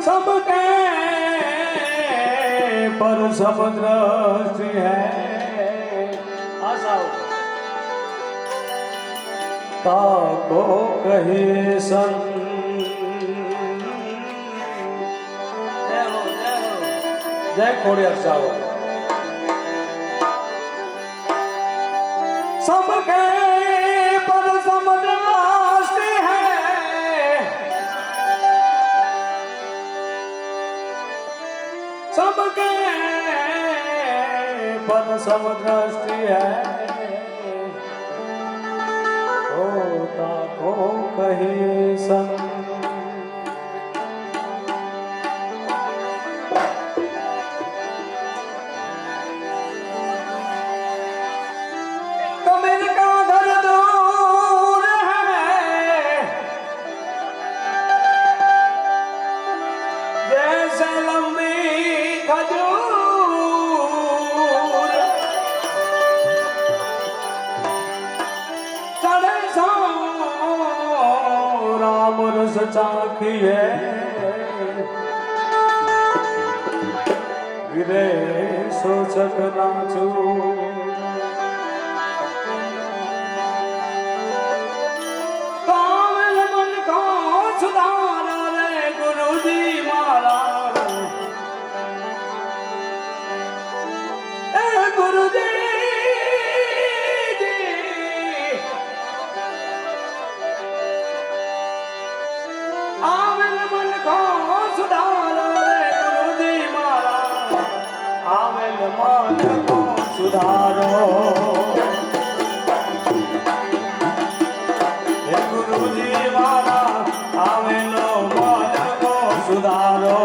सबके पर समुद्र है आशाओ ताको कही सन जय खोड़िया साहब सबके पर समुद्र है सबके पर समुद्र है होता को कही सन चाखिए गिरे सोचक नाचू कामल मन को सुधार रे गुरु जी महाराज गुरु जी आवेल मन को सुधारो रे गुरु जी महाराज आवेल मन को सुधारो हे गुरु जी महाराज आवेल मन को सुधारो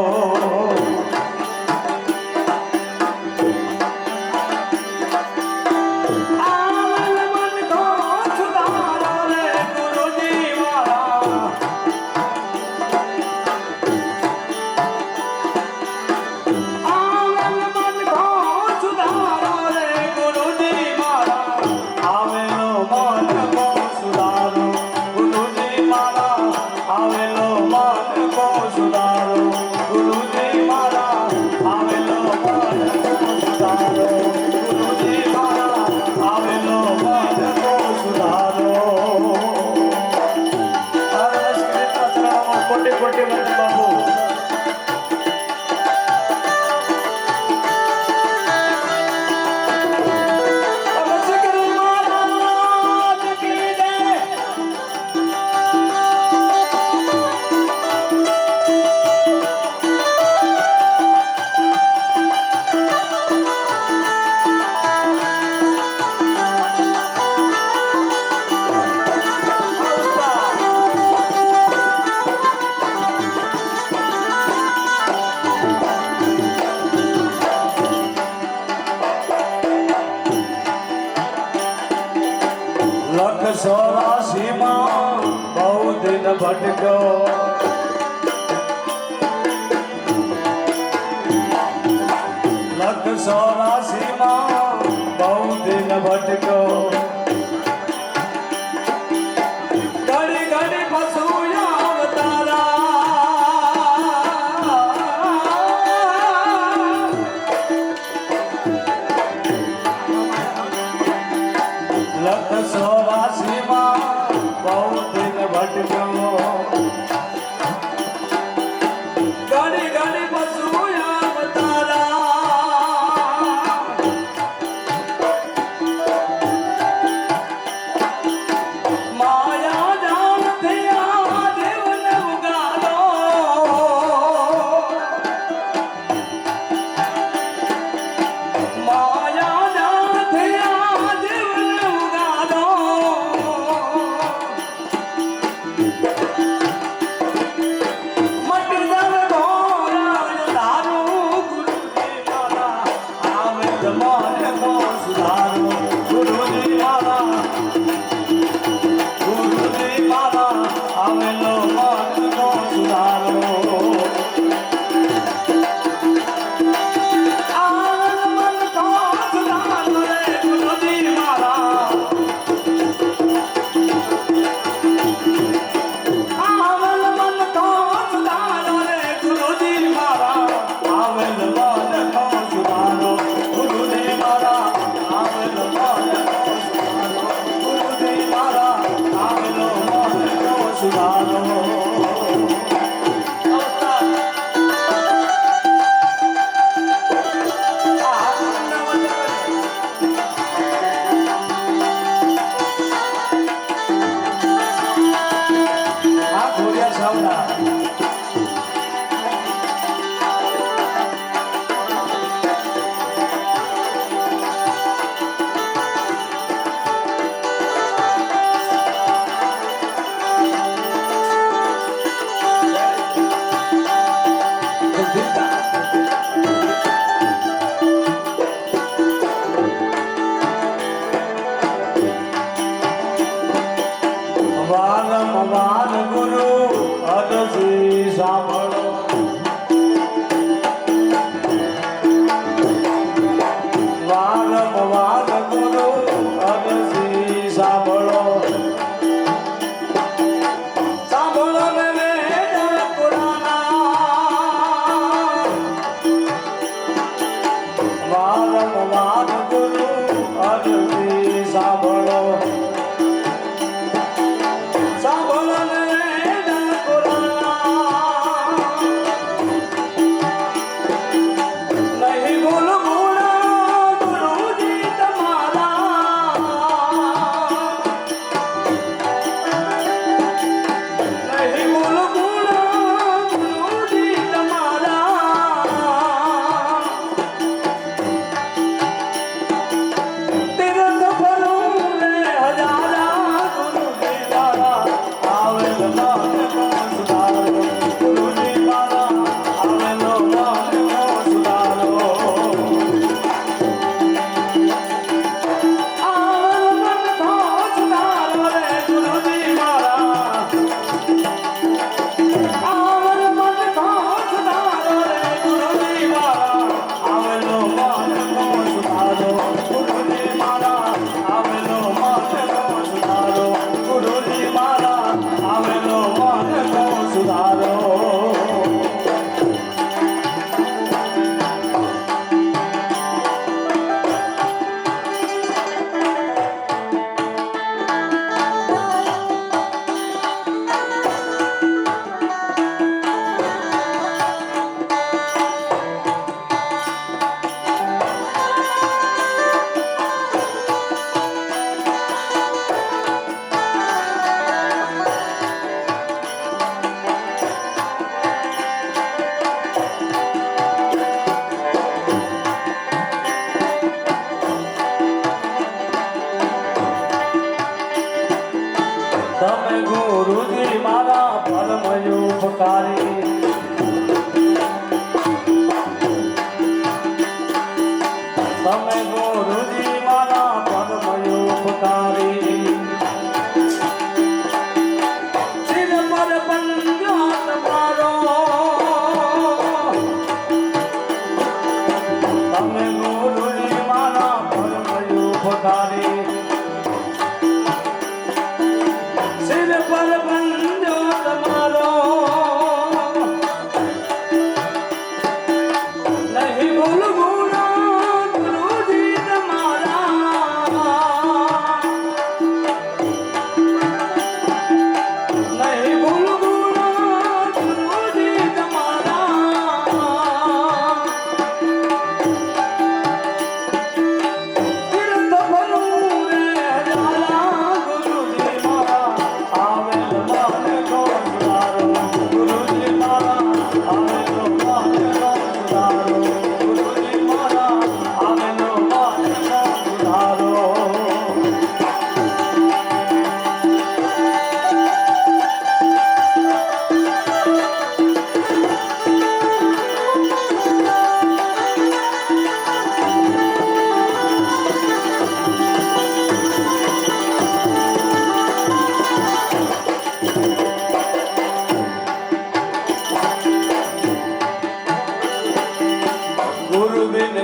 सोरासी मां बहु दिन भटको लख सोरासी मां बहु दिन भटको घड़ी घड़ी फसूया अवतारा लख सोरासी बहुत दिन भटको घड़ी घड़ी बसूया अवतारा माया जान थिया देवन उगालो माया जान थिया देवन उगालो તમે ગુરુજી મારા પરમ ઉપકારી તમે ગુરુજી મારા પરમ ઉપકારી સિર પર પંજો તમારો તમે ગુરુજી મારા પરમ ઉપકારી સિર પર પંજો તમારો નહીં ભૂલવું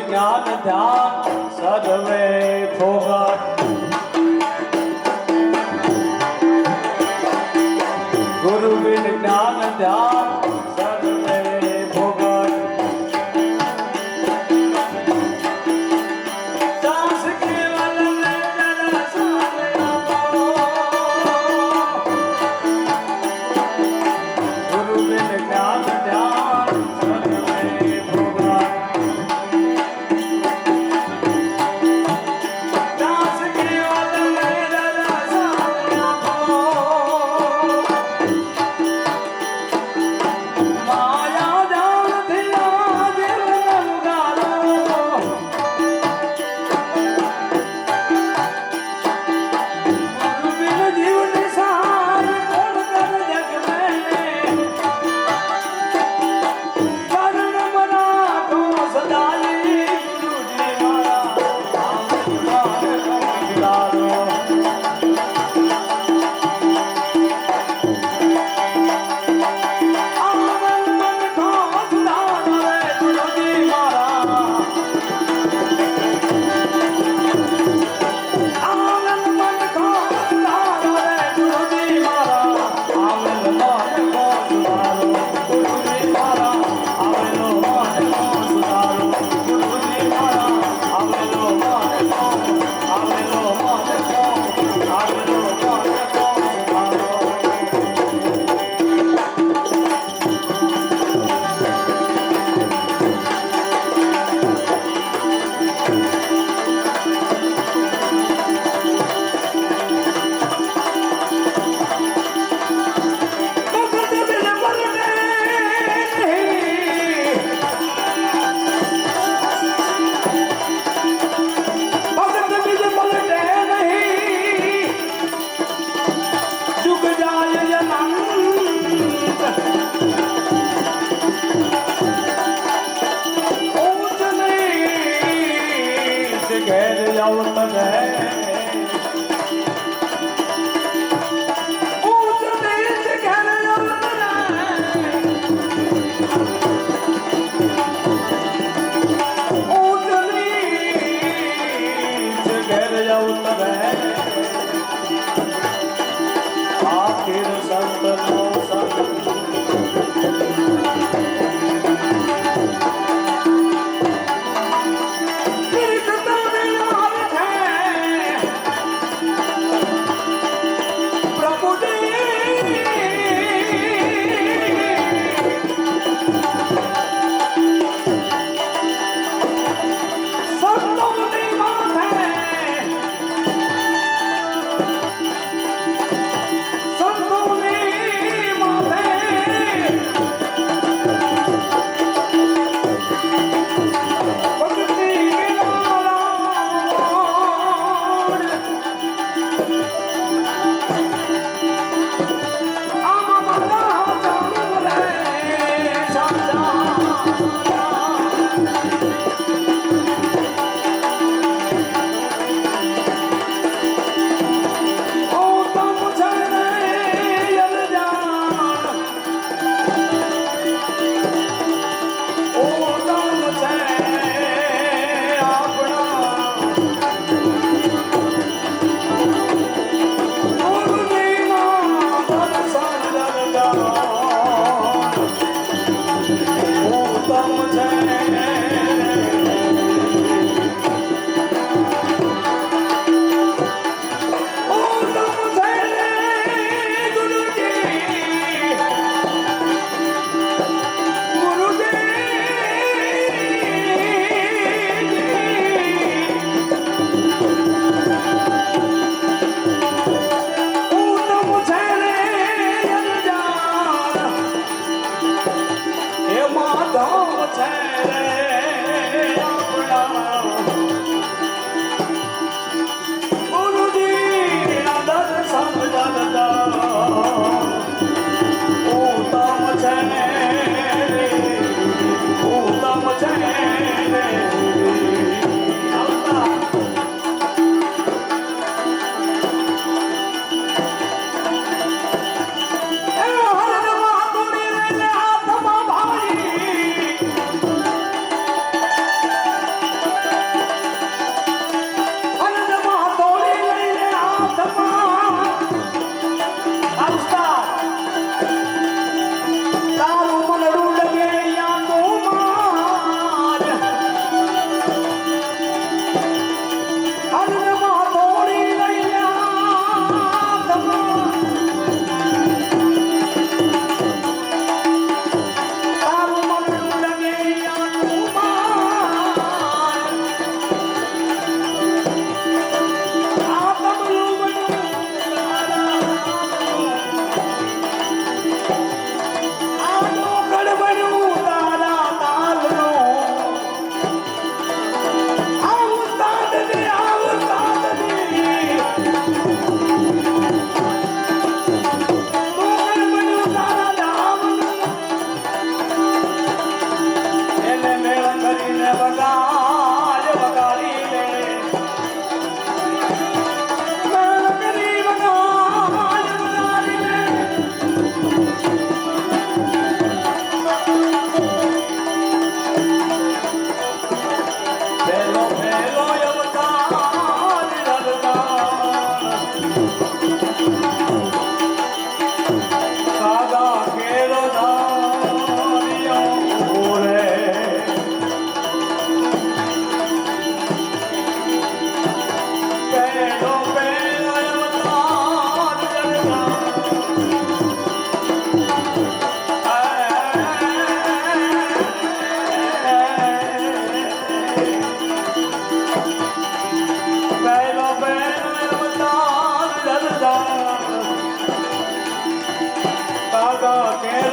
જ્ઞાન ધ્યાન સદવે ફોગટ ગુરુ બિન જ્ઞાન ધ્યાન સદવે ફોગટ દાસ કેવલ ને દર્શન આપો ગુરુ બિન જ્ઞાન ધ્યાન સદવે ફોગટ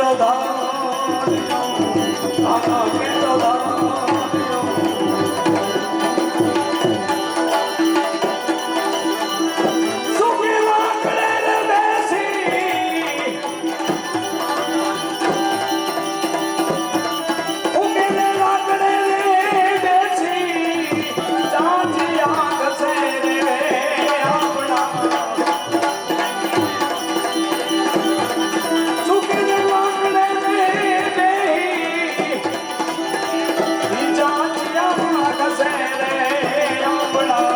કેરો ધાન્યો આના કેરો ધાન્યો સુખી વાકડે રે બેસી ઉકેલે વાકડે રે બેસી ચાચી આંખ છે રે આપણા સુખી વાકડે રે બેસી ચાચી આંખ છે રે આપણા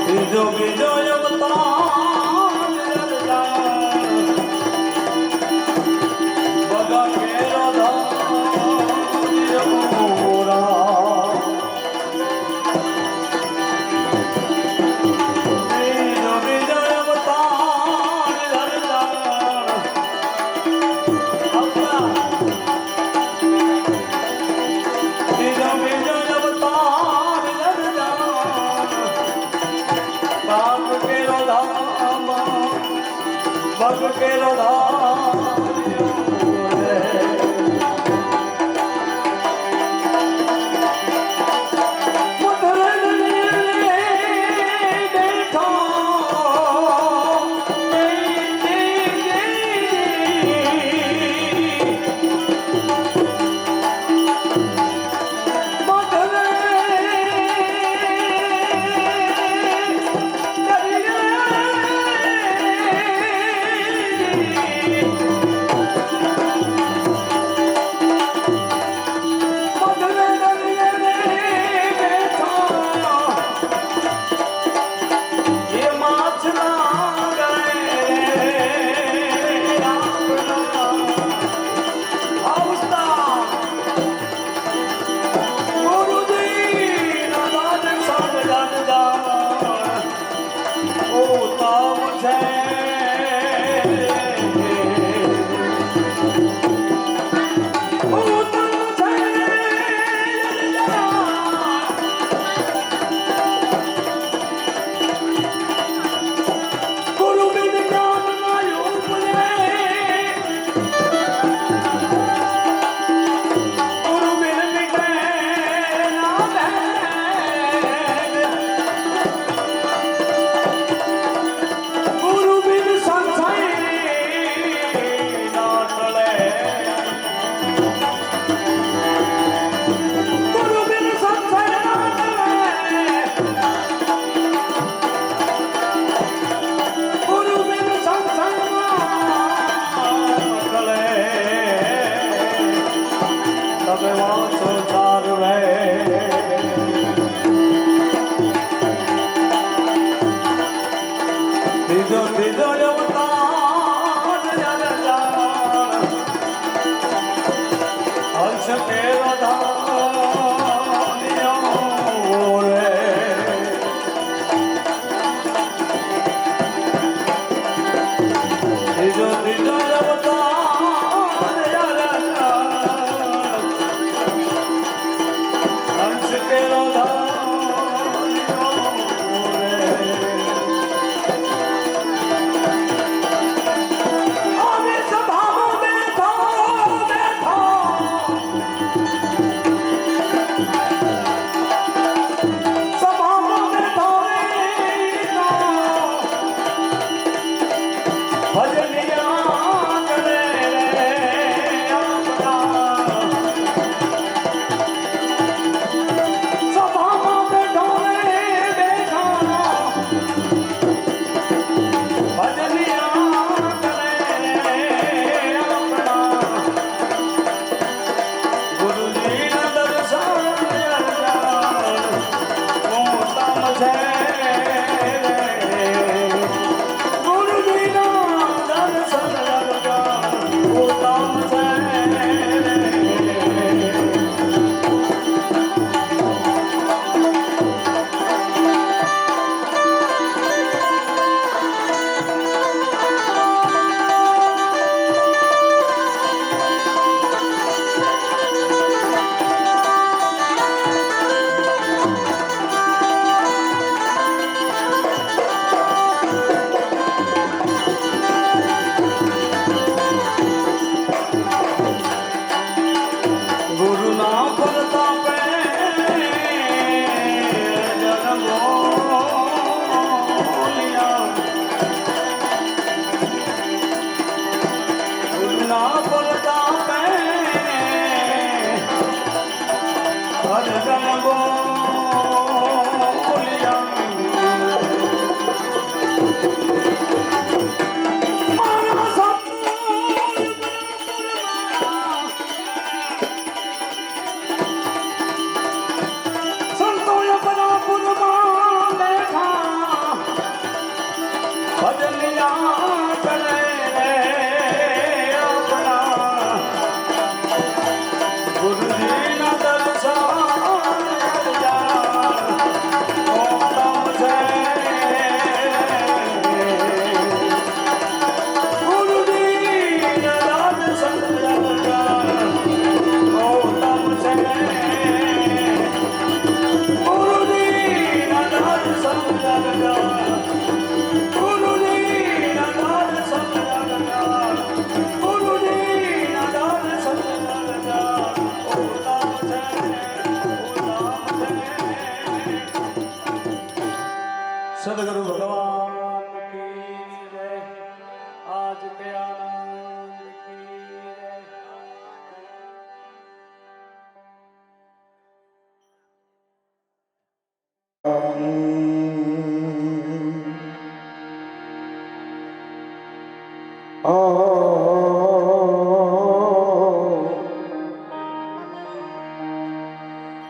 બીજો બીજો અવતાર બગા કેરો ધાન્યો મોરા બીજો બીજો અવતાર આપણા બીજો બીજો અવતાર બાપ કેરો ધામ બગ કેરો ધામ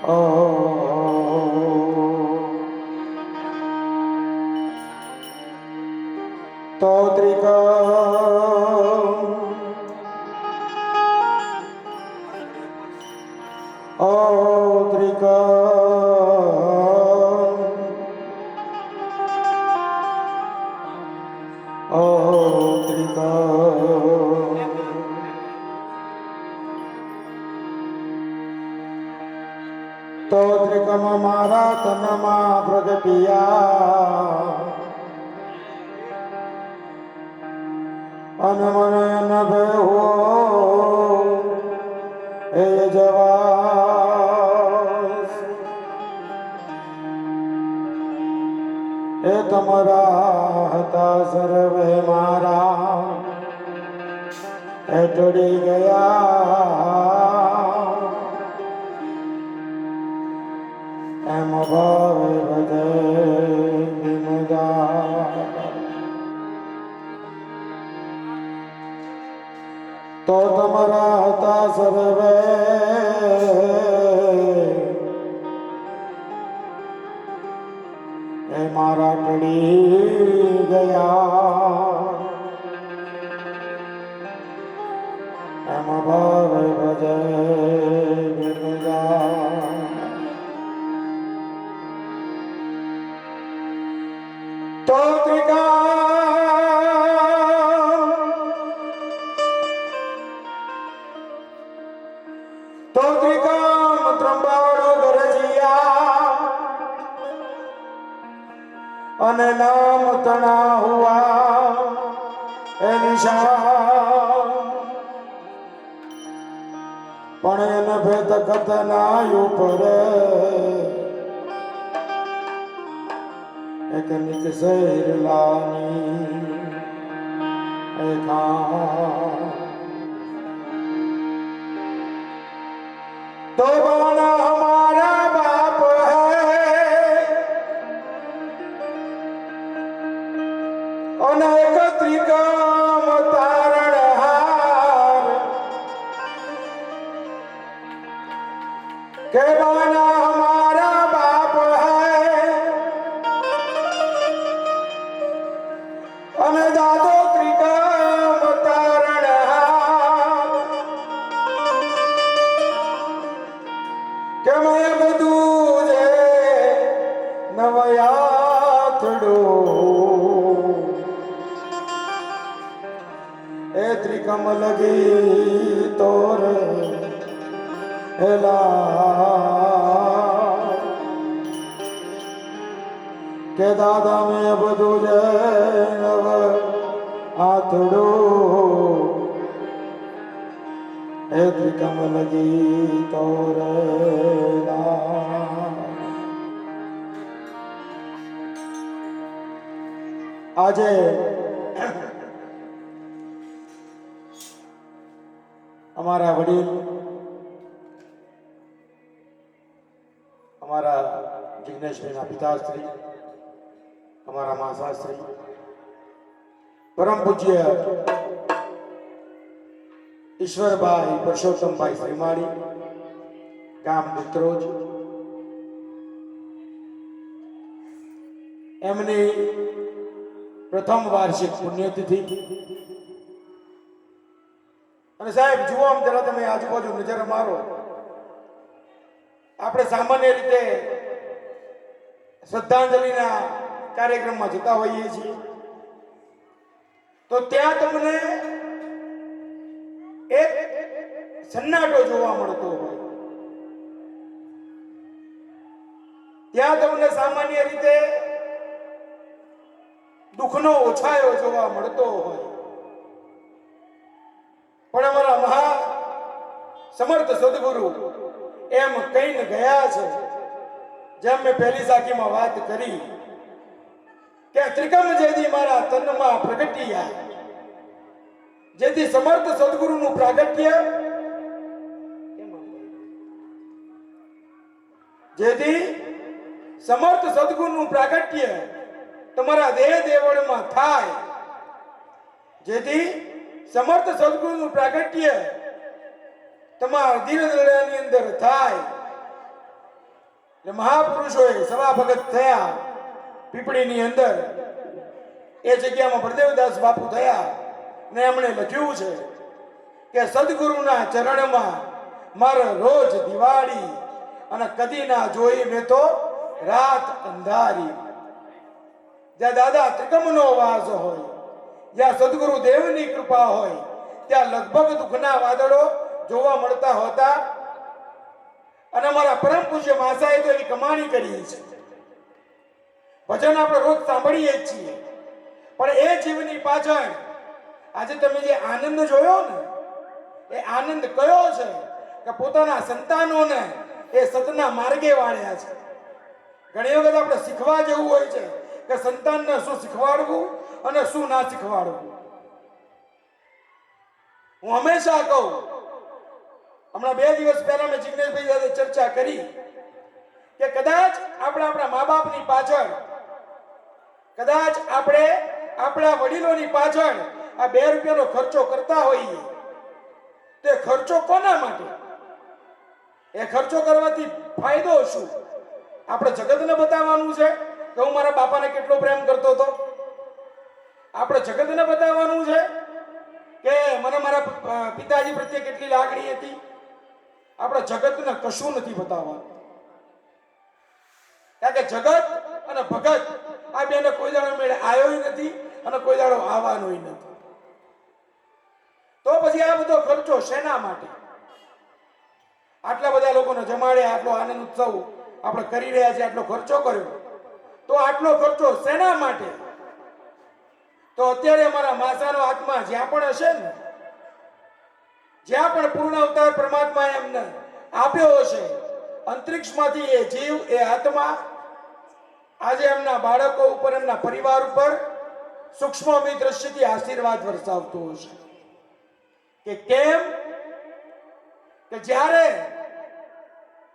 ઓ તો ત્રિકમ મારા તનમાં પ્રગટિયા અન મને ન ભેહો એ જવાસ એ તમારા હતા સર્વે મારા એ ટળી ગયા એમ ભાવે બધે વિનદા તો તમારા હતા સર્વે એ મારા ટળી ગયા એમ ભાવે ભજે વિનદા તો ત્રિકામ ત્રંબાવડો ગરજિયા અને નામ તણા હુઆ એ નિશા પણ એને ભેદ કથના ઉપર એક નિક શેર લાની तो बाना हमारा बाप है अनेक त्रिकम तारणहार के बाना हमारा बाप है अने दादो त्रिकम तारणहार કે મેં બધું જે નવયાથડું એ ત્રિકમ લગી તોરે હેલા કે દાદા મેં બધું જે નવ આથડું એ ત્રિકમ લગી તોરેલા આજે અમારા વડીલ અમારા જિગ્નેશભાઈના પિતાશ્રી અમારા માસાશ્રી પરમ પૂજ્ય ઈશ્વરભાઈ પરસોત્તમભાઈ શ્રીમાળી ગામ દુત્રોજ એમની પ્રથમ વાર્ષિક પુણ્યતિથિ અને સાહેબ જુઓ આમ જરા તમે આજુબાજુ નજર મારો આપણે સામાન્ય રીતે શ્રદ્ધાંજલિના કાર્યક્રમમાં જતા હોઈએ છીએ તો ત્યાં તમને એક સન્નાટો જોવા મળતો હોય ત્યાં તમને સામાન્ય રીતે દુઃખનો ઓછાયો જોવા મળતો હોય પણ અમારા મહા સમર્થ સદગુરુ એમ કહીને ગયા છે જેમ મેં પહેલી સાખીમાં વાત કરી કે ત્રિકમ જેથી મારા તનમાં પ્રગટિયા જેથી સમર્થ સદગુરુનું પ્રાગટ્ય જેથી સમર્થ સદગુરુનું પ્રાગટ્ય તમારા દેહ દેવળમાં થાય જેથી સમર્થ સદગુરુનું પ્રાગટ્ય તમારા દિલ દડાની અંદર થાય એટલે મહાપુરુષોએ સભા ભગત થયા પીપળીની અંદર. એ જગ્યામાં ભરદેવદાસ બાપુ થયા ને એમણે લખ્યું છે કે સદગુરુના ચરણમાં મારે રોજ દિવાળી અને કદી ના જોઈ મેં તો રાત અંધારી. જ્યાં દાદા ત્રિકમનો વાસ હોય, જ્યાં સદગુરુ દેવની કૃપા હોય, ત્યાં લગભગ દુઃખના વાદળો જોવા મળતા હોતા. અને અમારા પરમ પૂજ્ય માસાએ તો એવી કમાણી કરી છે. ભજન આપણે રોજ સાંભળીએ જ છીએ, પણ એ જીવની પાછળ આજે તમે જે આનંદ જોયો ને, એ આનંદ કયો છે કે પોતાના સંતાનોને એ સતના માર્ગે વાળ્યા છે. ઘણી વખત આપણે શીખવા જેવું હોય છે કે સંતાનને શું શીખવાડવું અને શું ના શીખવાડવું. હું હંમેશા કહું, હમણાં 2 દિવસ પહેલા મેં જિગ્નેશભાઈ સાથે ચર્ચા કરી કે કદાચ આપણે આપણા મા બાપની પાછળ, કદાચ આપણે આપણા વડીલોની પાછળ આ 2 રૂપિયાનો ખર્ચો કરતા હોઈએ, તે ખર્ચો કોના માટે? એ ખર્ચો કરવાથી ફાયદો શું? આપણે જગતને બતાવવાનું છે કે હું મારા બાપાને કેટલો પ્રેમ કરતો હતો? આપણે જગતને બતાવવાનું છે કે મને મારા પિતાજી પ્રત્યે કેટલી લાગણી હતી? આપણે જગતને કશું નથી બતાવવાનું. કારણ કે જગત અને ભગત આ બેને કોઈ દાડો મેળે આવ્યો નથી અને કોઈ દાડો આવવાનો નથી. તો પછી આ બધો ખર્ચો શેના માટે? આટલા બધા લોકોને જમાડ્યા, આટલો આનંદ ઉત્સવ આપણે કરી રહ્યા છીએ, આટલો ખર્ચો કર્યો, તો આટલો ખર્ચો શેના માટે? તો અત્યારે અમારા માસાનો આત્મા જ્યાં પણ હશે ને, જ્યાં પણ પૂર્ણ અવતાર પરમાત્મા એમને આપ્યો હશે, અંતરિક્ષમાંથી એ જીવ, એ આત્મા આજે એમના બાળકો ઉપર, એમના પરિવાર ઉપર સૂક્ષ્મ દ્રષ્ટિથી આશીર્વાદ વરસાવતો હશે. કે કેમ? કે જ્યારે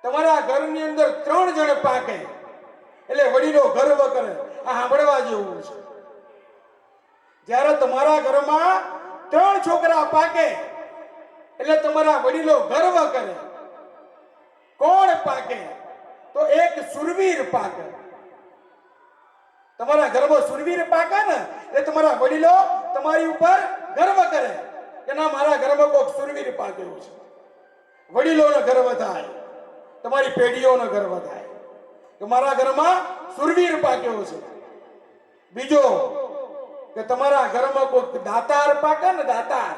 તમારા ઘરની અંદર 3 જણ પાકે એટલે વડીલો ગર્વ કરે. આ સાંભળવા જેવું છે. જ્યારે તમારા ઘરમાં 3 છોકરા પાકે એટલે તમારા વડીલો ગર્વ કરે. કોણ પાકે? તો એક સુરવીર પાકે. તમારા ઘરમાં સુરવીર પાકે ને એટલે તમારા વડીલો તમારી ઉપર ગર્વ કરે કે ના, મારા ઘરમાં કોઈક સુરવીર પાકેલું છે. વડીલોનો ગર્વ થાય, તમારી પેઢીઓનો ગર્વ થાય કે મારા ઘરમાં સુરવીર પાક્યો છે. બીજો કે તમારા ઘરમાં કોઈક દાતાર પાકે ને, દાતાર,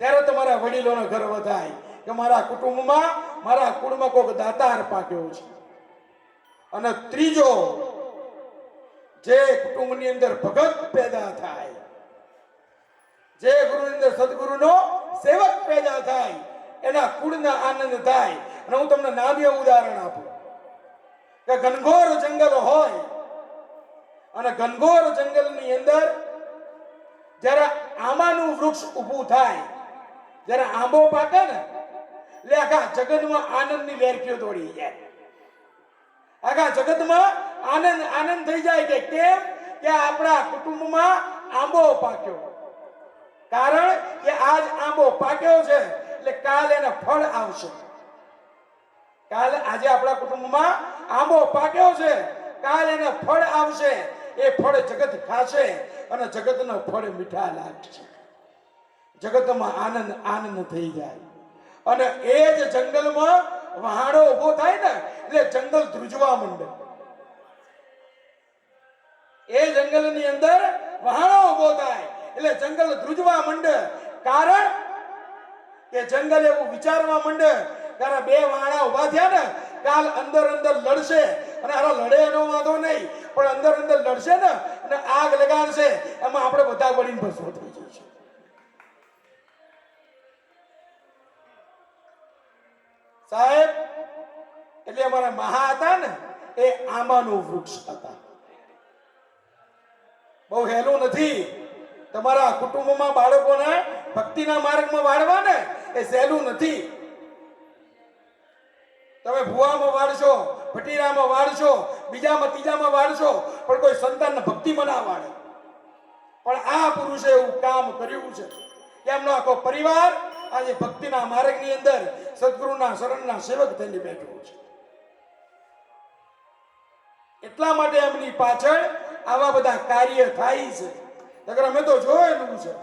ત્યારે તમારા વડીલોનો ગર્વ થાય કે મારા કુટુંબમાં, મારા કુળમાં કોઈક દાતાર પાક્યો છે. અને ત્રીજો, જે કુટુંબની અંદર ભગત પેદા થાય, જે ગુરુની અંદર સદગુરુનો સેવક પેદા થાય, એના કુળના આનંદ થાય. અને હું તમને નાનું ઉદાહરણ આપું કે ઘનઘોર જંગલ હોય અને ઘનઘોર જંગલની અંદર જ્યારે આંબાનું વૃક્ષ ઊભું થાય, જ્યારે આંબો પાકે ને એટલે આખા જગતમાં આનંદની લહેરખીઓ દોડી જાય. આખા જગતમાં આનંદ આનંદ થઈ જાય. કે કેમ? કે આપણા કુટુંબમાં આંબો પાક્યો. કારણ કે આજ આંબો પાક્યો છે એટલે કાલ એને ફળ આવશે. કાલ આજે આપણા કુટુંબમાં આંબો પાક્યો છે, કાલ એને ફળ આવશે. એ ફળ જગત ખાશે અને જગતના ફળ મીઠા લાગશે. જગતમાં આનંદ આનંદ થઈ જાય. અને એ જ જંગલમાં વહાણો ઉભો થાય ને એટલે જંગલ ધ્રુજવા માંડે. એ જંગલની અંદર વહાણો ઉભો થાય એટલે જંગલ ધ્રુજવા માંડે. કારણ કે જંગલ એવું વિચારવા માંડે કે 2 વાણા ઉભા થયા ને, કાલ અંદર અંદર લડશે અને આ લડે એનો વાંધો નહીં, પણ અંદર અંદર લડશે ને અને આગ લગાડશે, એમાં આપણે બધા બળીને ભસ્મ થઈ જઈશું. સાહેબ, એટલે અમારા મહા હતા ને, એ આંબાનું વૃક્ષ હતા. બહુ હેલું નથી. તમારા કુટુંબમાં બાળકોને ભક્તિના માર્ગમાં વાળવા ને એ સહેલું નથી. તમે ભુવામાં વાળશો, ભટીરામાં વાળશો, બીજામાં ત્રીજામાં વાળશો, પણ કોઈ સંતાનને ભક્તિમાં ના વાળે. પણ આ પુરુષે એવું કામ કર્યું છે કે એમનો આખો પરિવાર આજે ભક્તિના માર્ગની અંદર સદગુરુના શરણના સેવક થઈને બેઠો છે. એટલા માટે એમની પાછળ આવા બધા કાર્ય થાય છે. નકર અમે તો જોયેલું છે.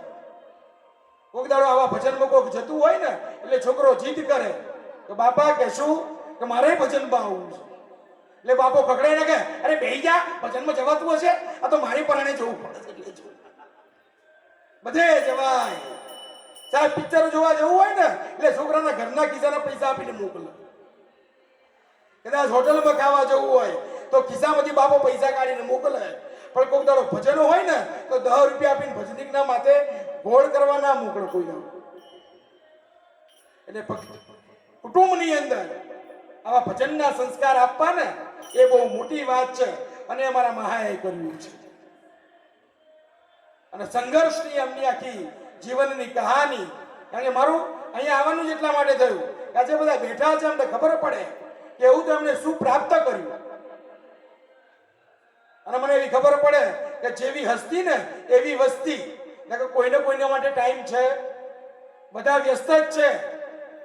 કોઈક દાડો આવા ભજનમાં કોઈક જતું હોય ને એટલે છોકરો જીદ કરે કે બાપા કે શું કે મારે ભજનમાં આવવું છે. એટલે બાપો ખકડાઈ નાખે, અરે બેહી જા, ભજનમાં જવાતું હશે, આ તો મારી પરાણે જવું પડે છે એટલે જવું. બધે જવાય. સાહેબ પિક્ચર જોવા જવું હોય ને એટલે છોકરાના ઘરના ખિસ્સાના પૈસા આપીને મોકલે. કદાચ હોટલમાં ખાવા જવું હોય તો ખિસ્સામાંથી બાપો પૈસા કાઢીને મોકલે. પણ કોઈક દાડો ભજનો હોય ને તો 10 રૂપિયા આપીને ભજનિકના માથે ગોળ કરવા ના મોકલે કોઈ દાડો. એટલે કુટુંબની અંદર આવા ભજનના સંસ્કાર આપવા ને એ બહુ મોટી વાત છે અને અમારા મહાએ કર્યું છે. અને સંઘર્ષની એમની આખી જીવનની કહાની. કારણ કે મારું અહીંયા આવવાનું જ એટલા માટે થયું કે આજે બધા બેઠા છે અમને ખબર પડે કે એવું તો એમને શું પ્રાપ્ત કર્યું. અને મને એવી ખબર પડે કે જેવી હસ્તી ને એવી વસ્તી. કોઈને કોઈના માટે ટાઈમ છે, બધા વ્યસ્ત જ છે,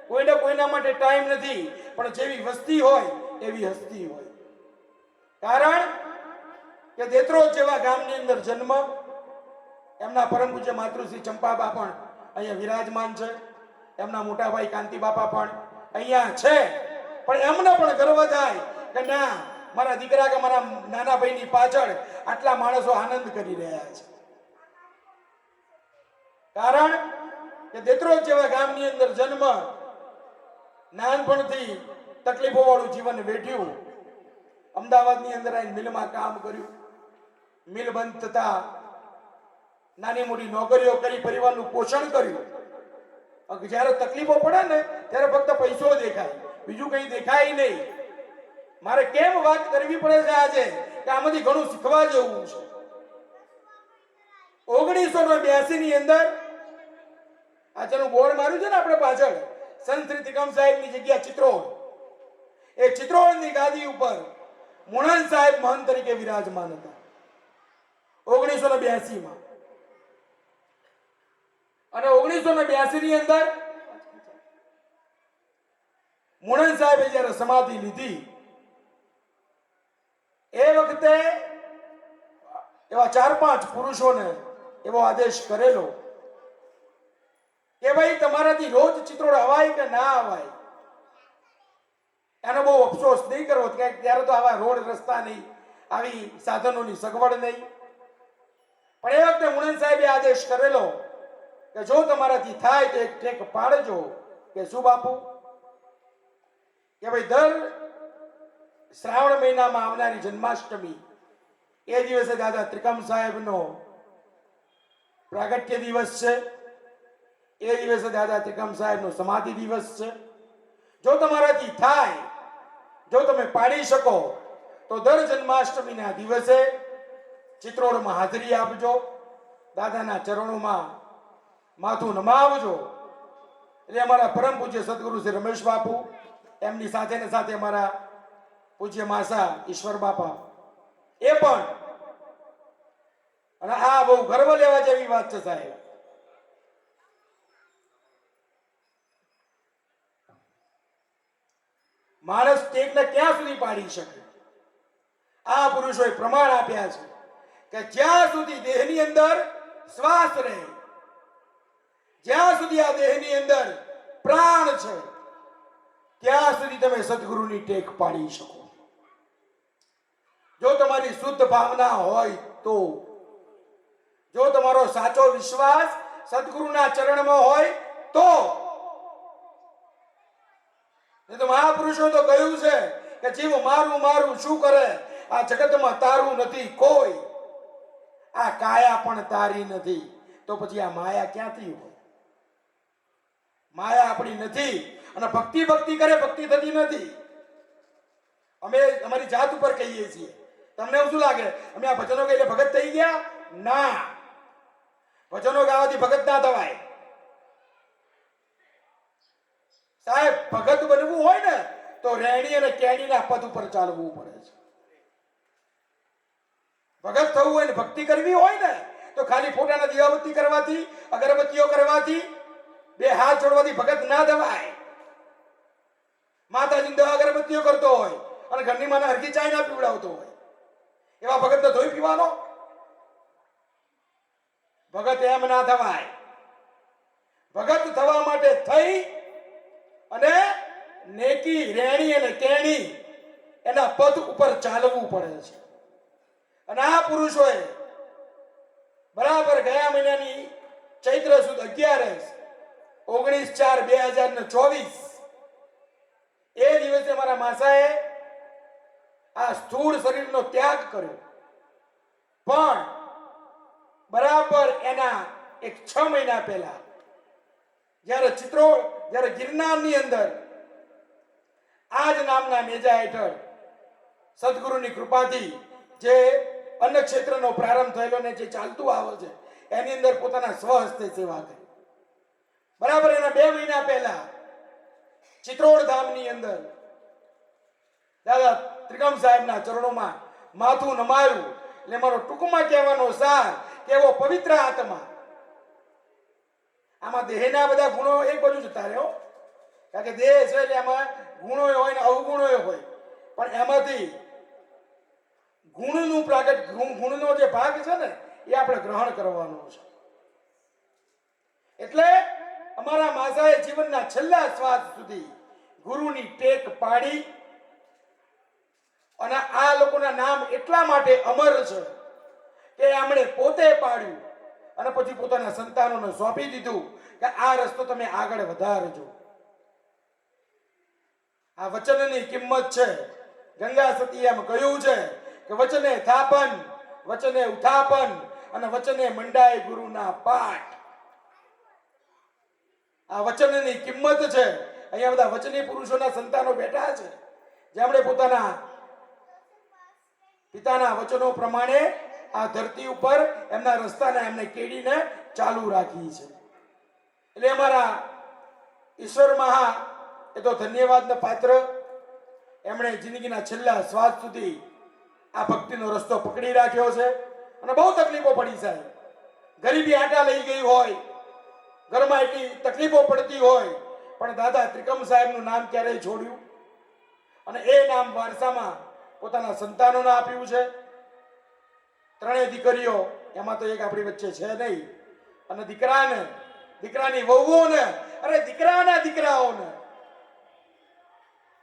કોઈને કોઈના માટે ટાઈમ નથી. પણ જેવી વસ્તી હોય એવી હસ્તી હોય. કારણ કે દેત્રોજ જેવા ગામની અંદર જન્મ, એમના પરમ પૂજ્ય માતૃશ્રી ચંપાબા પણ અહીંયા વિરાજમાન છે, એમના મોટા ભાઈ કાંતિ બાપા પણ અહીંયા છે. પણ એમને પણ ગર્વ થાય કે ના, મારા દીકરા કે મારા નાના ભાઈની પાછળ આટલા માણસો આનંદ કરી રહ્યા છે. કારણ કે દેત્રોજ જેવા ગામની અંદર જન્મ, નાનપણથી તકલીફો વાળું જીવન વેઠ્યું, અમદાવાદની અંદર આવીને મિલમાં કામ કર્યું, મિલ બંધ થતા નાની મોટી નોકરીઓ કરી પરિવારનું પોષણ કર્યું. જ્યારે તકલીફો પડે ને ત્યારે ફક્ત પૈસો દેખાય, બીજું કંઈ દેખાય નહીં. મારે કેમ વાત કરવી પડે છે આજે કે આમાંથી ઘણું શીખવા જેવું છે. 1982 ની અંદર આ જેનું બોર્ડ માર્યું છે ને આપણે પાછળ, સંત શ્રી ત્રિકમ સાહેબની જગ્યા ચિત્રોડ, એ ચિત્રોડની ગાદી ઉપર મુણન સાહેબ મહંત તરીકે વિરાજમાન હતા 1982 માં. અને 1982 ની અંદર મુણન સાહેબે જ્યારે સમાધિ લીધી એ વખતે એવા 4-5 પુરુષોને એવો આદેશ કરેલો કે ભાઈ તમારાથી રોજ ચિત્રોડ અવાય કે ના અવાય. એનો બહુ અફસોસ નહીં કરવો કે ત્યારે તો આવા રોડ રસ્તા નહીં, આવી સાધનોની સગવડ નહીં. પણ એ વખતે મુણન સાહેબે આદેશ કરેલો કે જો તમારાથી થાય તો એક ટેક પાડજો. કે શું બાપુ? કે ભાઈ દર શ્રાવણ મહિનામાં આવનારી જન્માષ્ટમી એ દિવસે દાદા ત્રિકમ સાહેબનો પ્રાગટ્ય દિવસ છે. એ દિવસે દાદા ત્રિકમ સાહેબનો સમાધિ દિવસ છે. જો તમારાથી થાય, જો તમે પાડી શકો તો દર જન્માષ્ટમીના દિવસે ચિત્રોડમાં હાજરી આપજો, દાદાના ચરણોમાં માથું નમાવજો. એટલે અમારા પરમ પૂજ્ય સદગુરુ શ્રી રમેશ બાપુ, એમની સાથે ને સાથે અમારા પૂજ્ય માસા ઈશ્વર બાપા એ પણ. અને આ બહુ ગર્વ લેવા જેવી વાત છે સાહેબ. માણસ ટેકને ક્યાં સુધી પાડી શકે? આ પુરુષોએ પ્રમાણ આપ્યા છે કે જ્યાં સુધી દેહની અંદર શ્વાસ રહે, જ્યાં સુધી આ દેહની અંદર પ્રાણ છે, ત્યાં સુધી તમે સદગુરુની ટેક પાડી શકો. જો તમારી શુદ્ધ ભાવના હોય તો, જો તમારો સાચો વિશ્વાસ સદગુરુના ચરણમાં હોય તો. તો મહાપુરુષો તો કહ્યું છે કે જીવ મારું મારું શું કરે, આ જગતમાં તારું નથી કોઈ, આ કાયા પણ તારી નથી, તો પછી આ માયા ક્યાંથી હોય? માયા આપણી નથી. અને ભક્તિ ભક્તિ કરે, ભક્તિ થતી નથી. અમે અમારી જાત ઉપર કહીએ છીએ. તમને શું લાગે અમે આ ભજનો ગાઈને ભગત થઈ ગયા? ના, ભજનો ગાવાથી ભગત ના થવાય સાહેબ. ભગત બનવું હોય ને તો રેણી અને કેણીના પદ ઉપર ચાલવું પડે છે. ભગત થવું હોય ને ભક્તિ કરવી હોય ને તો ખાલી ફોટાના દીવાબત્તી કરવાથી, અગરબત્તીઓ કરવાથી, બે હાથ જોડવાથી ભગત ના થવાય. માતાજીની દવા અગરબત્તીઓ કરતો હોય અને ઘરની માને હરખી ચાય ના પીવડાવતો હોય એવા ભગતને ધોઈ પીવાનો? ભગત એમ ના થવાય. ભગત થવા માટે થઈ અને નેકી, રેણી અને કેણી એના પદ ઉપર ચાલવું પડે છે. અને આ પુરુષોએ બરાબર ગયા મહિનાની ચૈત્ર સુદ 11 19/4/2024 એ દિવસે મારા માસાએ આ સ્થૂળ શરીરનો ત્યાગ કર્યો. પણ બરાબર એના 6 મહિના પહેલા જ્યારે ગિરનારની અંદર આજ નામના નેજા હેઠળ સદગુરુની કૃપાથી જે અન્ન ક્ષેત્રનો પ્રારંભ થયેલો ને જે ચાલતું આવે છે એની અંદર પોતાના સ્વહસ્તે સેવા કરી. બરાબર એના 2 મહિના પહેલા ચિત્રોડ ધામની અંદર દાદા ત્રિકમ સાહેબના ચરણોમાં માથું નમાયું. એટલે મારો ટૂંકમાં કહેવાનો સાર કે એવો પવિત્ર આત્મા, આમાં દેહના બધા ગુણો એક બાજુ જતા રહ્યો, કારણ કે દેહ છે એટલે એમાં ગુણો હોય ને અવગુણો હોય, પણ એમાંથી ગુણનું પ્રાગટ, ગુણનો જે ભાગ છે ને એ આપણે ગ્રહણ કરવાનો છે. એટલે અમારા માસાએ જીવનના છેલ્લા શ્વાસ સુધી ગુરુની ટેક પાડી. અને આ લોકોના નામ એટલા માટે અમર છે કે એમણે પોતે પાડ્યું અને પછી પોતાના સંતાનોને સોંપી દીધું કે આ રસ્તો તમે આગળ વધારજો. આ વચનની કિંમત છે. ગંગા સતીએ એમ કહ્યું છે કે વચને થાપન, વચને ઉથાપન અને વચને મંડાય ગુરુના પાઠ. આ વચનની કિંમત છે. અહીંયા બધા વચની પુરુષોના સંતાનો બેઠા છે જેમણે પોતાના પિતાના વચનો પ્રમાણે આ ધરતી ઉપર એમના રસ્તાને એમને કેડીને ચાલુ રાખી છે. એટલે અમારા ઈશ્વર મહા એ તો ધન્યવાદનો પાત્ર. એમણે જિંદગીના છેલ્લા શ્વાસ સુધી આ ભક્તિનો રસ્તો પકડી રાખ્યો છે. અને બહુ તકલીફો પડી સાહેબ. ગરીબી આટા લઈ ગઈ હોય, ઘરમાં એટલી તકલીફો પડતી હોય, પણ દાદા ત્રિકમ સાહેબનું નામ ક્યારેય છોડ્યું અને એ નામ વારસામાં પોતાના સંતાનોને આપ્યું છે. 3 દીકરીઓ, એમાં તો એક આપણી વચ્ચે છે નહીં, અને દીકરાની વહુઓને, અરે દીકરાના દીકરાઓને.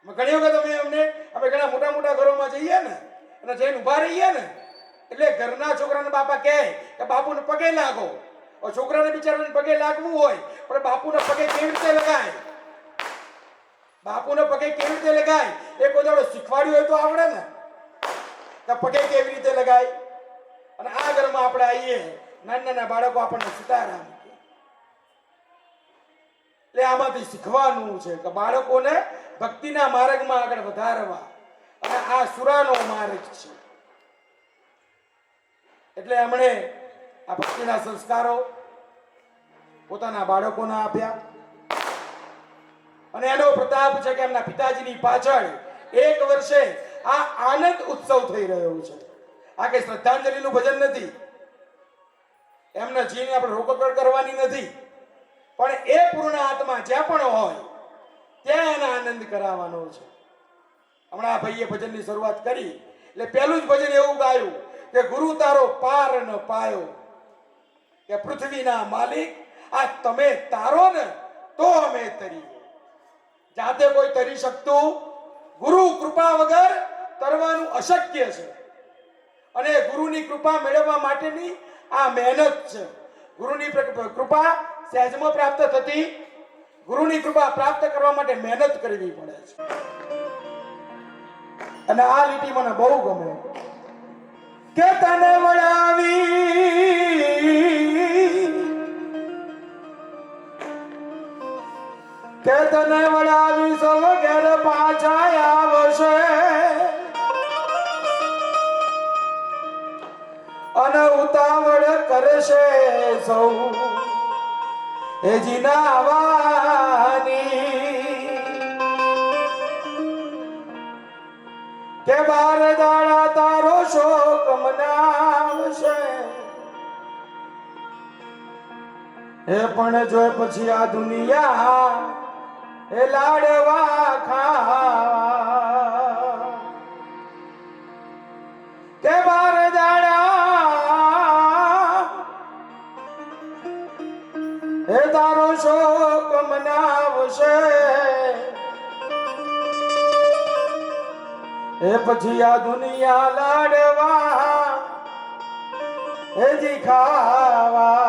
ઘણી વખત અમે ઘણા મોટા મોટા ઘરોમાં જઈએ ને અને જઈને ઉભા રહીએ ને એટલે ઘરના છોકરાના બાપા કહે કે બાપુને પગે લાગો. છોકરાને બિચારાને પગે લાગવું હોય પણ બાપુને પગે કેવી રીતે લગાય? બાપુને પગે કેવી રીતે લગાય એ કોઈ દાડો શીખવાડ્યું હોય તો આવડે ને કે પગે કેવી રીતે લગાય. અને આ ઘરમાં આપણે આવીએ, નાના બાળકો આપણને સીતારામ કહે. એટલે આમાંથી શીખવાનું છે કે બાળકોને ભક્તિના માર્ગમાં આગળ વધારવા. અને આ સુરાનો માર્ગ છે. એટલે એમણે આ ભક્તિના સંસ્કારો પોતાના બાળકોને આપ્યા. અને એનો પ્રતાપ છે કે એમના પિતાજીની પાછળ 1 વર્ષે આ આનંદ ઉત્સવ થઈ રહ્યો છે. આ કઈ શ્રદ્ધાંજલિનું ભજન નથી, એમને જીને આપણે રોકકડ કરવાની નથી, પણ એ પૂર્ણ આત્મા જ્યાં પણ હોય ત્યાં એને આનંદ કરાવવાનો છે. હમણાં આ ભાઈએ ભજનની શરૂઆત કરી એટલે પહેલું જ ભજન એવું ગાયું કે ગુરુ તારો પાર ન પાયો, કે પૃથ્વીના માલિક આ તમે તારો ને તો અમે તરીએ. જાતે કોઈ તરી શકતું, ગુરુ કૃપા વગર તરવાનું અશક્ય છે. અને ગુરુની કૃપા મેળવવા માટેની આ મહેનત છે. ગુરુની કૃપા સહેજમાં પ્રાપ્ત થતી, ગુરુની કૃપા પ્રાપ્ત કરવા માટે મહેનત કરવી પડે છે. અને આ લીટી મને બહુ ગમે કે તને વળાવી સૌ ઘેર પાછા આવશે, અને ઉતાવળ કરશે સૌ એ જીનાવાની, કે 12 દાડા તારો શોક મનાવશે. એ પણ જોય પછી આ દુનિયા એ લાડવા ખા, કે 12 એ પછી આ દુનિયા લાડવા હેજી ખાવા.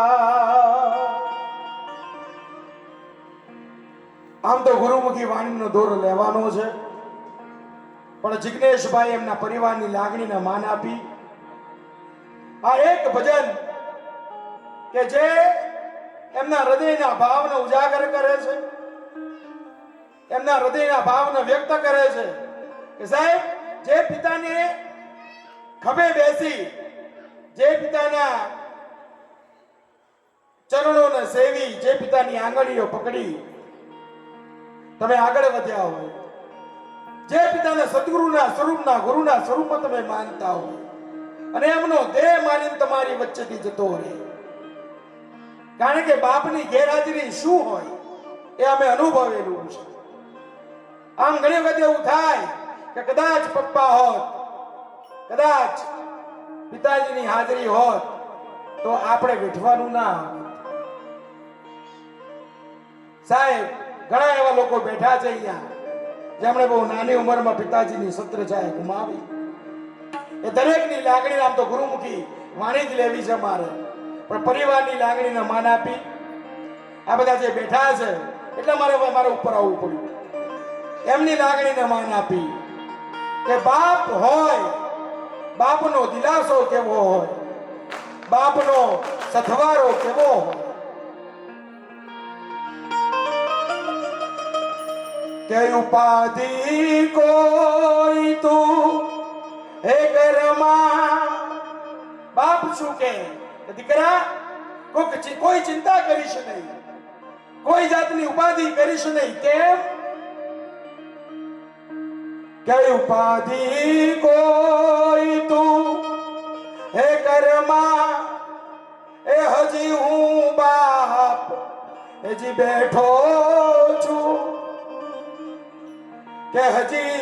આમ તો ગુરુમુખી વાણીનો દોરો લેવાનો છે, પણ જિગ્નેશભાઈ એમના પરિવારની લાગણીને માન આપી આ એક ભજન કે જે એમના હૃદયના ભાવને ઉજાગર કરે છે, એમના હૃદયના ભાવને વ્યક્ત કરે છે કે સાહેબ, જે પિતાને ખભે બેસી, જે પિતાના ચરણોને સેવી, જે પિતાની આંગળીઓ પકડી તમે આગળ વધ્યા હોય, જે પિતાના સદગુરુના સ્વરૂપના ગુરુના સ્વરૂપમાં તમે માનતા હોય અને એમનો દેહ માનીને તમારી વચ્ચેથી જતો રહે. કારણ કે બાપની ગેરહાજરી શું હોય એ અમે અનુભવેલું છે. આમ ઘણી વખત એવું થાય કે કદાચ પપ્પા હોત, કદાચ પિતાજીની હાજરી હોત તો આપણે વેઠવાનું ના હોત. સાહેબ, ઘણા એવા લોકો બેઠા છે અહીંયા જેમણે બહુ નાની ઉંમરમાં પિતાજીની સત્ર છાયા ગુમાવી. એ દરેકની લાગણી આમ તો ગુરુમુખી વાણી જ લેવી છે મારે, પણ પરિવારની લાગણીને માન આપી આ બધા જે બેઠા છે એટલે મારે ઉપર આવવું પડ્યું. એમની લાગણીને માન આપી કે બાપ હોય, બાપનો દિલાસો કેવો હોય, બાપનો સથવારો કેવો હોય. કે ઉપાધિ કોઈ તું હે ઘરમાં. બાપ શું કે દીકરા, કોઈ ચિંતા કરીશ નહીં, કોઈ જાતની ઉપાધિ કરીશ નહીં. કેમ? કે ઉપાધિ કોઈ તું હે ઘરમાં, એ હજી હું બાપ હજી બેઠો છું, કે હજી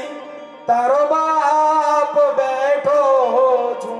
તારો બાપ બેઠો છું.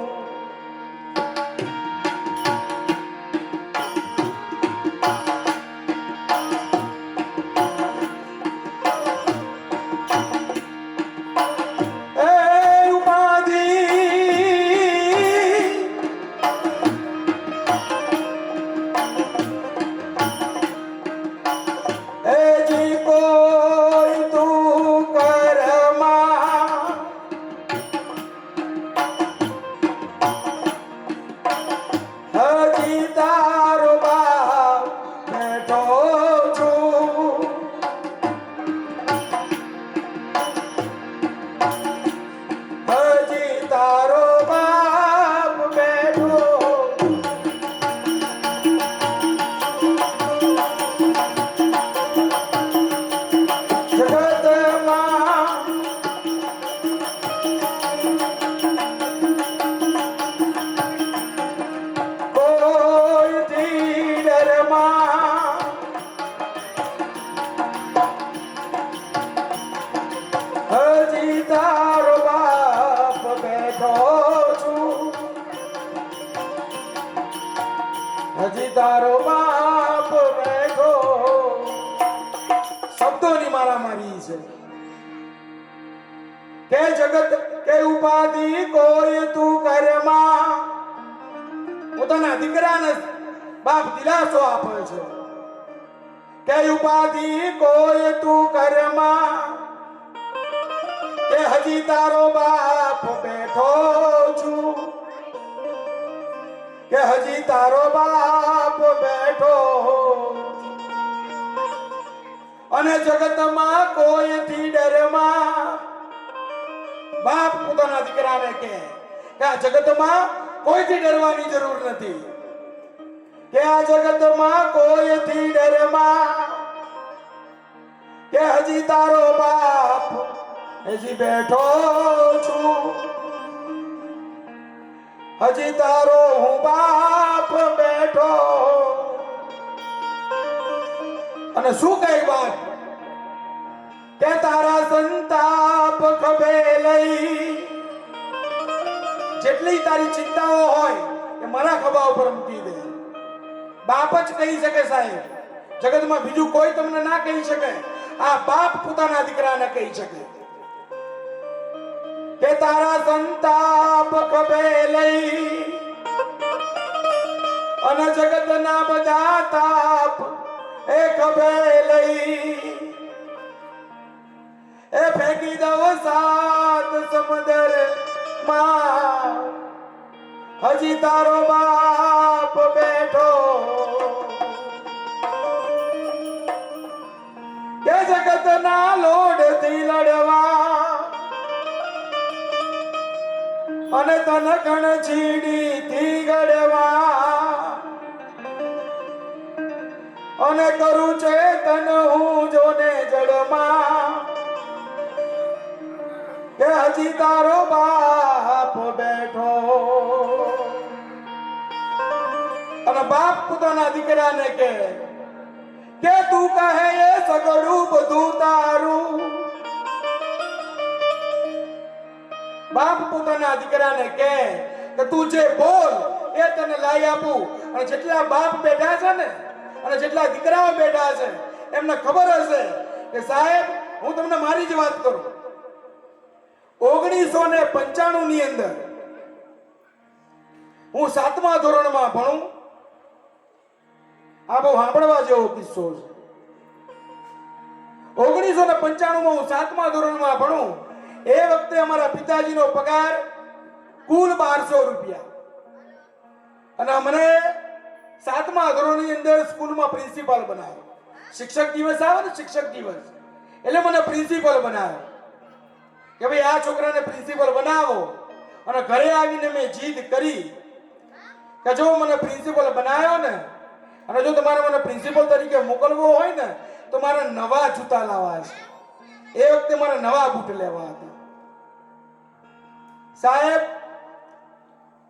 હજી તારો બાપ બેઠો. શબ્દોની મારામારી છે કે જગત કે ઉપાધિ કોઈ તું ઘરમાં. પોતાના દીકરાને બાપ દિલાસો આપે છે કે ઉપાધિ કોઈ તું ઘરમાં, કે હજી તારો બાપ બેઠો છું, કે હજી તારો બાપ બેઠો. અને જગતમાં કોઈથી ડરમાં. બાપ પોતાના દીકરાને કહે કે આ જગતમાં કોઈથી ડરવાની જરૂર નથી, કે આ જગતમાં કોઈથી ડરમાં, કે હજી તારો બાપ હજી બેઠો છું, હજી તારો હું બાપ બેઠો. અને શું કહે બાપ કે તારા સંતાપ ખભે લઈ. જેટલી તારી ચિંતાઓ હોય એ મારા ખભા ઉપર મૂકી દે. બાપ જ કહી શકે સાહેબ, જગતમાં બીજું કોઈ તમને ના કહી શકે. આ બાપ પોતાના દીકરાને કહી શકે કે તારા સંતાપ ખભે લઈ અને જગતના બધા તાપ એ ખભે લઈ એ ફેંકી દવ સાત સમુદર માં હજી તારો બાપ બેઠો કે જગતના લોડથી લડવા અને તન કણ છીડીથી ગડવા અને કરું ચેતન હું જોને જડમાં કે હજી તારો બાપ બેઠો અને બાપ પોતાના દીકરાને કે તું કહે એ સગડું બધું તારું બાપ પોતાના દીકરાને કે તું જે બોલ એ તને લાવી આપું અને જેટલા બાપ બેઠા છે ને અને જેટલા દીકરાઓ બેઠા છે એમને ખબર હશે કે સાહેબ હું તમને મારી જ વાત કરું 1995 ની અંદર હું 7મા ધોરણમાં ભણું આ બહુ સાંભળવા જેવો કિસ્સો છે 1995 માં હું 7મા ધોરણમાં ભણું એ વખતે અમારા પિતાજીનો પગાર કુલ 1200 રૂપિયા અને મને 7મા ધોરણની અંદર સ્કૂલમાં પ્રિન્સિપાલ બનાવ્યો શિક્ષક દિવસ આવે ને શિક્ષક દિવસ એટલે મને પ્રિન્સિપલ બનાવ્યો કે ભાઈ આ છોકરાને પ્રિન્સિપલ બનાવો અને ઘરે આવીને મેં જીદ કરી કે જો મને પ્રિન્સિપલ બનાવ્યો ને અને જો તમારે મને પ્રિન્સિપલ તરીકે મોકલવો હોય ને તો મારે નવા જૂતા લાવવા છે એ વખતે મારે નવા બૂટ લેવા હતા સાહેબ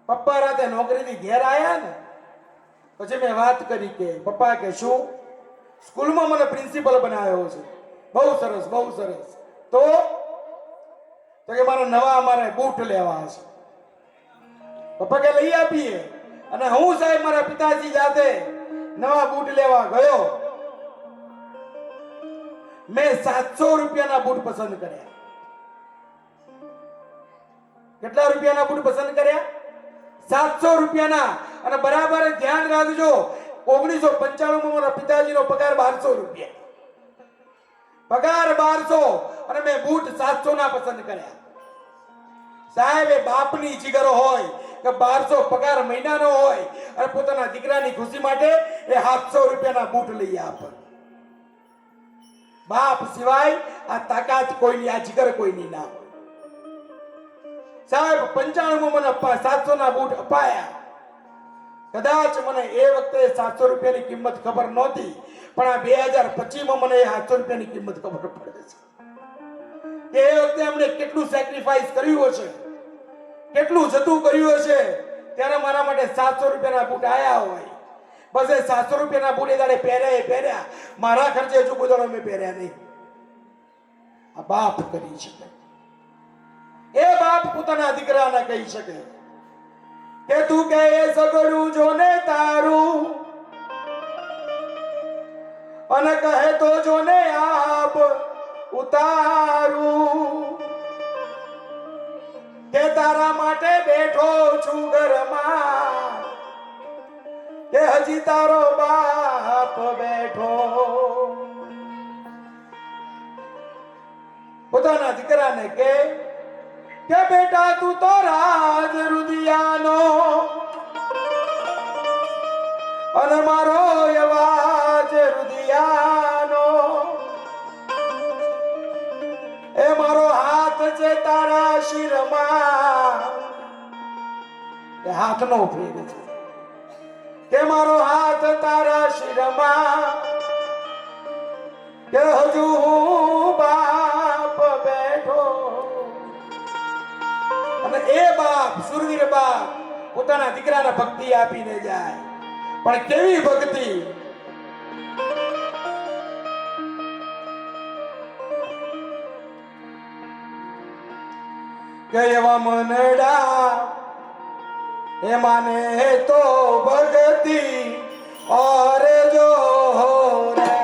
પપ્પા રાતે નોકરીથી ઘેર આવ્યા ને પછી મેં વાત કરી કે પપ્પા કે શું સ્કૂલમાં મને પ્રિન્સિપલ બનાવ્યો છે બહુ સરસ તો કે મારે બૂટ લેવા છે પપ્પા કે લઈ આપીએ અને હું સાહેબ મારા પિતાજી જાતે નવા બૂટ લેવા ગયો મેં 700 રૂપિયાના બૂટ પસંદ કર્યા કેટલા રૂપિયાના બૂટ પસંદ કર્યા 700 રૂપિયાના અને બરાબર ધ્યાન રાખજો 1995 માં મારા પિતાજીનો પગાર 1200 રૂપિયા પગાર 1200 અને મેં બૂટ 700 ના પસંદ કર્યા સાહેબ એ બાપની જીગર હોય કે 1200 પગાર મહિનાનો હોય અને પોતાના દીકરાની ખુશી માટે એ 700 રૂપિયાના બૂટ લઈ આપે બાપ સિવાય આ તાકાત કોઈની આ જીગર કોઈની ના હોય સાહેબ 95 માં મને 700 ના બૂટ અપાયા કદાચ મને એ વખતે 700 રૂપિયાની કિંમત ખબર નહોતી પણ આ 2025 માં મને 700 રૂપિયાની કિંમત ખબર પડે છે કે એ વખતે અમને કેટલું સેક્રિફાઈસ કર્યું હશે કેટલું જતું કર્યું હશે ત્યારે મારા માટે 700 રૂપિયાના બૂટ આયા હોય બસ એ 700 રૂપિયાના બૂટ એ દાડે પહેર્યા મારા ખર્ચે હજુ કોઈ દાડો મેં પહેર્યા નહીં આ બાપ કરી શકે એ બાપ પોતાના દીકરાને કહી શકે કે તું કે એ સગડું જોને તારું અને કહે તો જોને આપ ઉતારું કે તારા માટે બેઠો છું ઘરમાં કે હજી તારો બાપ બેઠો પોતાના દીકરાને કે બેટા તું તો રાજ રુદિયાનો અને મારો અવાજ રુદિયાનો એ મારો હાથ છે તારા શિરમાં એ હાથનો ફેર છે કે મારો હાથ તારા શિરમાં કે હજુ બાપ બેઠો અને એ બાપ સુરવીર બાપ પોતાના દીકરાને ભક્તિ આપીને જાય પણ કેવી ભક્તિ કે એવા મનડા એ માને તો ભક્તિ और जो हो रे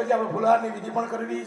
પછી આપણે ફુલહારની વિધિ પણ કરવી